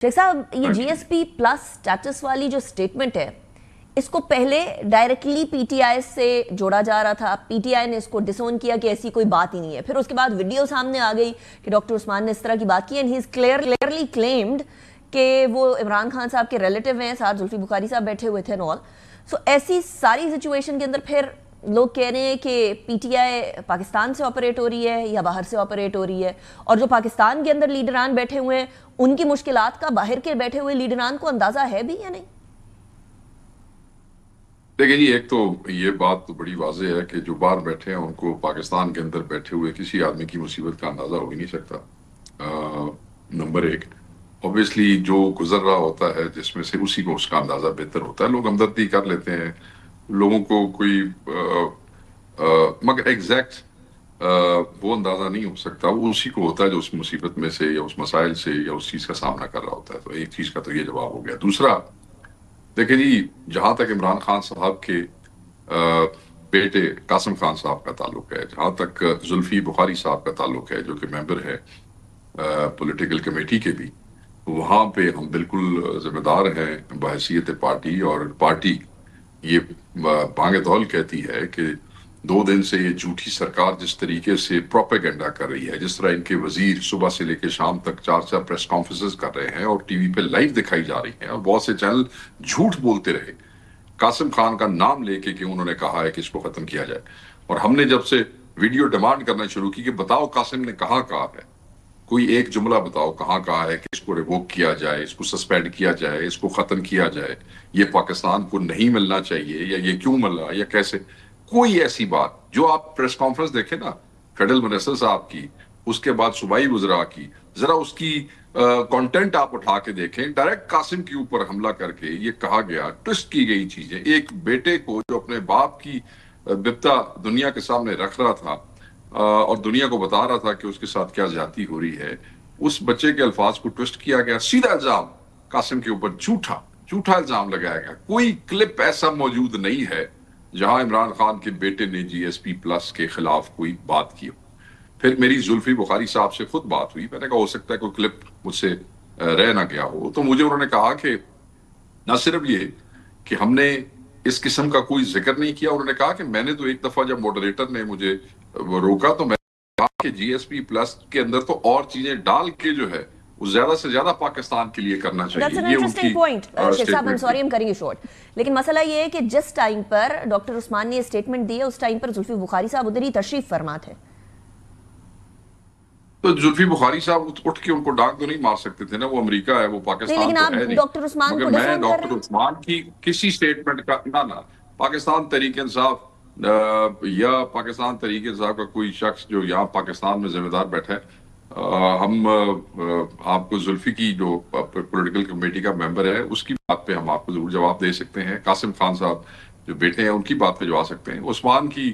शेख साहब, ये GSP plus status वाली जो स्टेटमेंट है, इसको पहले डायरेक्टली पीटीआई से जोड़ा जा रहा था। पीटीआई ने इसको डिसोन किया कि ऐसी कोई बात ही नहीं है। फिर उसके बाद वीडियो सामने आ गई कि डॉक्टर उस्मान ने इस तरह की बात की, and he is clearly claimed कि वो इमरान खान साहब के रिलेटिव हैं, साथ जुल्फी बुखारी साहब बैठे हुए थे एंड ऑल। सो ऐसी सारी सिचुएशन के अंदर फिर लोग कह रहे हैं कि पीटीआई पाकिस्तान से ऑपरेट हो रही है या बाहर से ऑपरेट हो रही है, और जो पाकिस्तान के अंदर लीडरान बैठे हुए हैं उनकी मुश्किलात का बाहर के बैठे हुए लीडरान को अंदाजा है भी या नहीं? देखिए जी, एक तो ये बात तो बड़ी वाज़ेह है कि जो बाहर बैठे हैं उनको पाकिस्तान के अंदर बैठे हुए किसी आदमी की मुसीबत का अंदाजा हो ही नहीं सकता। नंबर एक, ऑब्वियसली जो गुजर रहा होता है जिसमें से उसी को उसका अंदाजा बेहतर होता है। लोग हमदर्दी कर लेते हैं, लोगों को कोई मगर एग्जैक्ट वो अंदाजा नहीं हो सकता। वो उसी को होता है जो उस मुसीबत में से या उस मसाइल से या उस चीज का सामना कर रहा होता है। तो एक चीज का तो ये जवाब हो गया। दूसरा, देखिए जी, जहां तक इमरान खान साहब के बेटे कासिम खान साहब का ताल्लुक है, जहां तक जुल्फी बुखारी साहब का ताल्लुक है जो कि मेंबर है पॉलिटिकल कमेटी के भी, वहां पे हम बिल्कुल जिम्मेदार हैं बहैसियत पार्टी। और पार्टी ये बांगे तौल कहती है कि 2 दिन से ये झूठी सरकार जिस तरीके से प्रोपेगेंडा कर रही है, जिस तरह इनके वजीर सुबह से लेकर शाम तक 4 प्रेस कॉन्फ्रेंसेस कर रहे हैं और टीवी पे लाइव दिखाई जा रही हैं, और बहुत से चैनल झूठ बोलते रहे कासिम खान का नाम लेके कि उन्होंने कहा है कि इसको खत्म किया जाए। और हमने जब से वीडियो डिमांड करना शुरू की कि बताओ कासिम ने कहा है, कोई एक जुमला बताओ कहाँ कहा है कि इसको रिवोक किया जाए, इसको सस्पेंड किया जाए, इसको खत्म किया जाए, ये पाकिस्तान को नहीं मिलना चाहिए, या ये क्यों मिला, या कैसे। कोई ऐसी बात जो आप प्रेस कॉन्फ्रेंस देखें ना फेडरल मिनिस्टर साहब की, उसके बाद सूबाई वज़रा की, जरा उसकी कंटेंट आप उठा के देखें। डायरेक्ट कासिम के ऊपर हमला करके ये कहा गया, ट्विस्ट की गई चीजें। एक बेटे को जो अपने बाप की बिपता दुनिया के सामने रख रहा था और दुनिया को बता रहा था कि उसके साथ क्या ज्यादती हो रही है, उस बच्चे के अल्फाज को ट्विस्ट किया गया। सीधा इल्जाम कासिम के ऊपर झूठा इल्जाम लगाया गया। कोई क्लिप ऐसा मौजूद नहीं है जहां इमरान खान के बेटे ने जीएसपी प्लस के खिलाफ कोई बात की हो। फिर मेरी जुल्फी बुखारी साहब से खुद बात हुई, मैंने कहा हो सकता है कोई क्लिप मुझसे रह ना गया हो। तो मुझे उन्होंने कहा कि न सिर्फ ये कि हमने इस किस्म का कोई जिक्र नहीं किया, उन्होंने कहा कि मैंने तो एक दफा जब मॉडरेटर ने मुझे रोका तो मैंने कहा कि जीएसपी प्लस के अंदर तो और चीजें डाल के जो है वो ज्यादा से ज्यादा पाकिस्तान के लिए करना चाहिए। That's an interesting point, Sheikh साहब, I'm sorry I'm cutting you short. लेकिन मसला ये है कि जिस टाइम पर डॉक्टर उस्मान ने स्टेटमेंट दी है उस टाइम पर जुल्फी बुखारी साहब उधर ही तशरीफ फरमा थे। तो जुल्फी बुखारी साहब उठ के उनको डांग तो नहीं मार सकते थे ना, वो अमेरिका है, वो पाकिस्तान तो है नहीं। डॉक्टर उस्मान मगर मैं डॉक्टर उस्मान की किसी स्टेटमेंट का ना पाकिस्तान तहरीक इंसाफ या पाकिस्तान तहरीक इंसाफ का कोई शख्स जो यहाँ पाकिस्तान में जिम्मेदार बैठा है, हम आपको जुल्फी की जो पॉलिटिकल कमेटी का मेंबर है उसकी बात पे हम आपको जरूर जवाब दे सकते हैं। कासिम खान साहब जो बेटे हैं उनकी बात पे जवाब सकते हैं। उस्मान की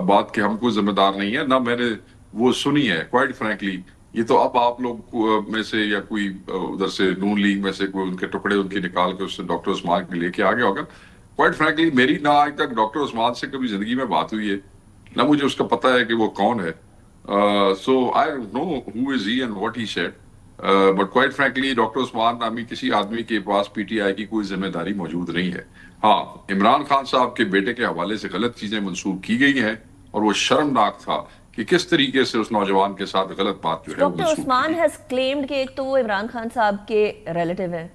बात के हम कोई जिम्मेदार नहीं है, ना मैंने वो सुनी है। क्वाइट फ्रैंकली ये तो अब आप लोग में से या कोई उधर से नून लीग में से कोई उनके टुकड़े उनके निकाल के उससे डॉक्टर उस्मान के लेके आ गया होगा। क्वाइट फ्रैंकली मेरी ना आज तक डॉक्टर उस्मान से कभी जिंदगी में बात हुई है, ना मुझे उसका पता है कि वो कौन है। So I don't know who is he and what he said, but quite frankly doctor Usman नामी किसी आदमी के पास पीटीआई की कोई जिम्मेदारी मौजूद नहीं है। हाँ, इमरान खान साहब के बेटे के हवाले से गलत चीजें मंसूब की गई हैं और वो शर्मनाक था कि किस तरीके से उस नौजवान के साथ गलत बात जो है। डॉक्टर उस्मान हैज क्लेम्ड कि एक तो वो इमरान खान साहब के रिलेटिव हैं,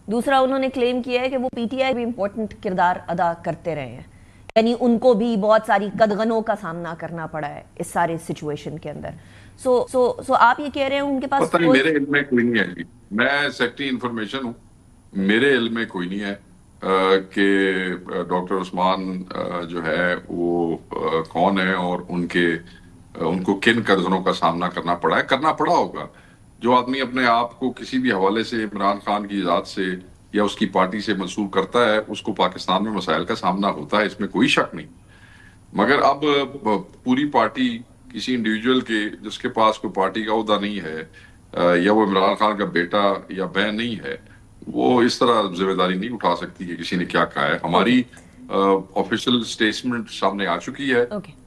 दूसरा उन्होंने क्लेम किया है कि वो पीटीआई भी इम्पोर्टेंट किरदार अदा करते रहे हैं, यानी उनको भी बहुत सारी कदगनों का सामना करना पड़ा है इस सारे सिचुएशन के अंदर। सो आप ये कह रहे हैं उनके पास पता नहीं, मेरे इल्म में कोई नहीं है जी, मैं सेक्रेटरी इंफॉर्मेशन हूँ, मेरे इल्म में कोई नहीं है कि डॉक्टर उस्मान जो है वो कौन है और उनको किन कदगनों का सामना करना पड़ा है। करना पड़ा होगा। जो आदमी अपने आप को किसी भी हवाले से इमरान खान की ज़ात से या उसकी पार्टी से मंसूब करता है उसको पाकिस्तान में मसाइल का सामना होता है, इसमें कोई शक नहीं। मगर अब पूरी पार्टी किसी इंडिविजुअल के जिसके पास कोई पार्टी का ओहदा नहीं है या वो इमरान खान का बेटा या बहन नहीं है, वो इस तरह जिम्मेदारी नहीं उठा सकती कि किसी ने क्या कहा है। हमारी ऑफिशियल स्टेटमेंट सामने आ चुकी है।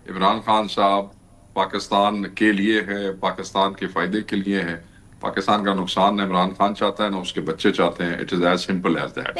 इमरान खान साहब पाकिस्तान के लिए है, पाकिस्तान के फायदे के लिए है, پاکستان کا نقصان نہ عمران خان چاہتا ہے نہ اس کے بچے چاہتے ہیں. It is as simple as that.